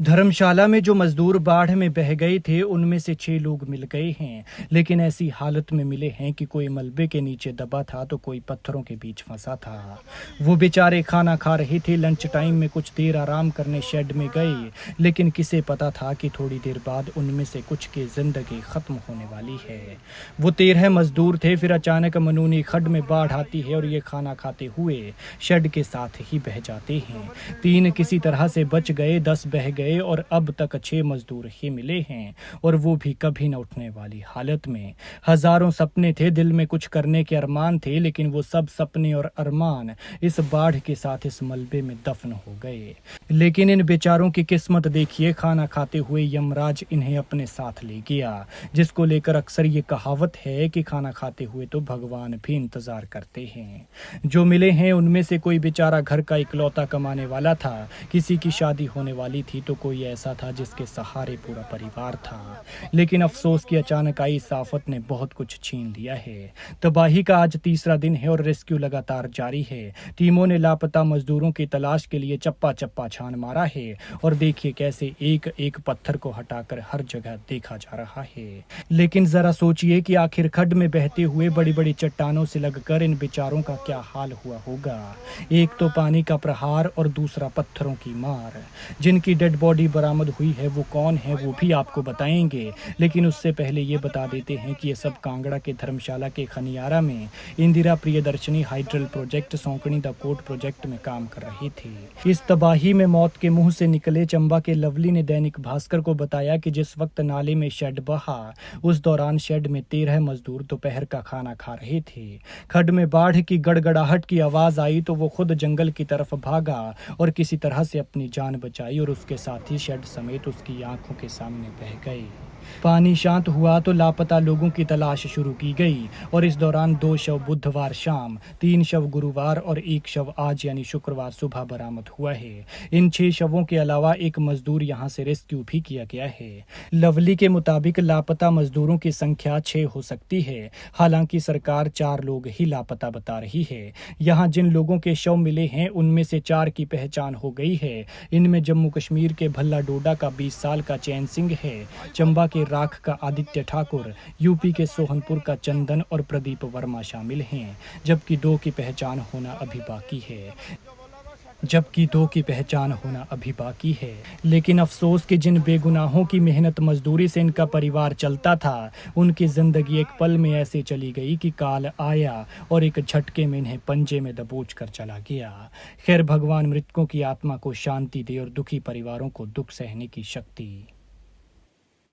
धर्मशाला में जो मजदूर बाढ़ में बह गए थे उनमें से 6 लोग मिल गए हैं, लेकिन ऐसी हालत में मिले हैं कि कोई मलबे के नीचे दबा था तो कोई पत्थरों के बीच फंसा था। वो बेचारे खाना खा रहे थे, लंच टाइम में कुछ देर आराम करने शेड में गए, लेकिन किसे पता था कि थोड़ी देर बाद उनमें से कुछ की जिंदगी खत्म होने वाली है। वो 13 मजदूर थे, फिर अचानक मनूनी खड्ड में बाढ़ आती है और ये खाना खाते हुए शेड के साथ ही बह जाते हैं। 3 किसी तरह से बच गए, 10 बह गए और अब तक 6 मजदूर ही मिले हैं, और वो भी कभी न उठने वाली हालत में। हजारों सपने थे, दिल में कुछ करने के अरमान थे, लेकिन वो सब सपने और अरमान इस बाढ़ के साथ इस मलबे में दफन हो गए। लेकिन इन बेचारों की किस्मत देखिए, खाना खाते हुए यमराज इन्हें अपने साथ ले गया, जिसको लेकर अक्सर ये कहावत है कि खाना खाते हुए तो भगवान भी इंतजार करते हैं। जो मिले हैं उनमें से कोई बेचारा घर का इकलौता कमाने वाला था, किसी की शादी होने वाली थी तो कोई ऐसा था जिसके सहारे पूरा परिवार था। लेकिन अफसोस की अचानक आई इस आफत ने बहुत कुछ छीन लिया है। तबाही का आज तीसरा दिन है और रेस्क्यू लगातार जारी है। टीमों ने लापता मजदूरों की तलाश के लिए चप्पा चप्पा छान मारा है, और देखिए कैसे एक एक पत्थर को हटाकर हर जगह देखा जा रहा है। लेकिन जरा सोचिए कि आखिर खड्ड में बहते हुए बड़ी बड़ी चट्टानों से लगकर इन बेचारों का क्या हाल हुआ होगा। एक तो पानी का प्रहार और दूसरा पत्थरों की मार। जिनकी डेड बॉडी बरामद हुई है वो कौन है वो भी आपको बताएंगे, लेकिन उससे पहले ये बता देते हैं कि ये सब कांगड़ा के धर्मशाला के खनियारा में Indira Priyadarshini hydel project Saunkari Da Kot project में काम कर रहे थे। इस तबाही में मौत के मुंह से निकले चंबा के लवली ने दैनिक भास्कर को बताया कि जिस वक्त नाले में शेड बहा उस दौरान शेड में 13 मजदूर दोपहर का खाना खा रहे थे। खड्ड में बाढ़ की गड़गड़ाहट की आवाज आई तो वो खुद जंगल की तरफ भागा और किसी तरह से अपनी जान बचाई, और उसके साथ ही शेड समेत उसकी आंखों के सामने बह गए। पानी शांत हुआ तो लापता लोगों की तलाश शुरू की गई, और इस दौरान 2 शव बुधवार शाम, 3 शव गुरुवार और 1 शव आज यानी शुक्रवार सुबह बरामद हुआ है। इन 6 शवों के अलावा एक मजदूर यहां से रेस्क्यू भी किया गया है। लवली के मुताबिक लापता मजदूरों की संख्या 6 हो सकती है। हालांकि सरकार 4 लोग ही लापता बता रही है। यहाँ जिन लोगों के शव मिले हैं उनमें से 4 की पहचान हो गई है। इनमें जम्मू कश्मीर के भल्ला डोडा का 20 साल का चैन सिंह है, चंबा के राख का आदित्य ठाकुर, यूपी के सोहनपुर का चंदन और प्रदीप वर्मा शामिल हैं, जबकि 2 की पहचान होना अभी बाकी है। लेकिन अफसोस कि जिन बेगुनाहों की मेहनत मजदूरी से इनका परिवार चलता था, उनकी जिंदगी एक पल में ऐसे चली गई कि काल आया और एक झटके में इन्हें पंजे में दबोच कर चला गया। खैर, भगवान मृतकों की आत्मा को शांति दे और दुखी परिवारों को दुख सहने की शक्ति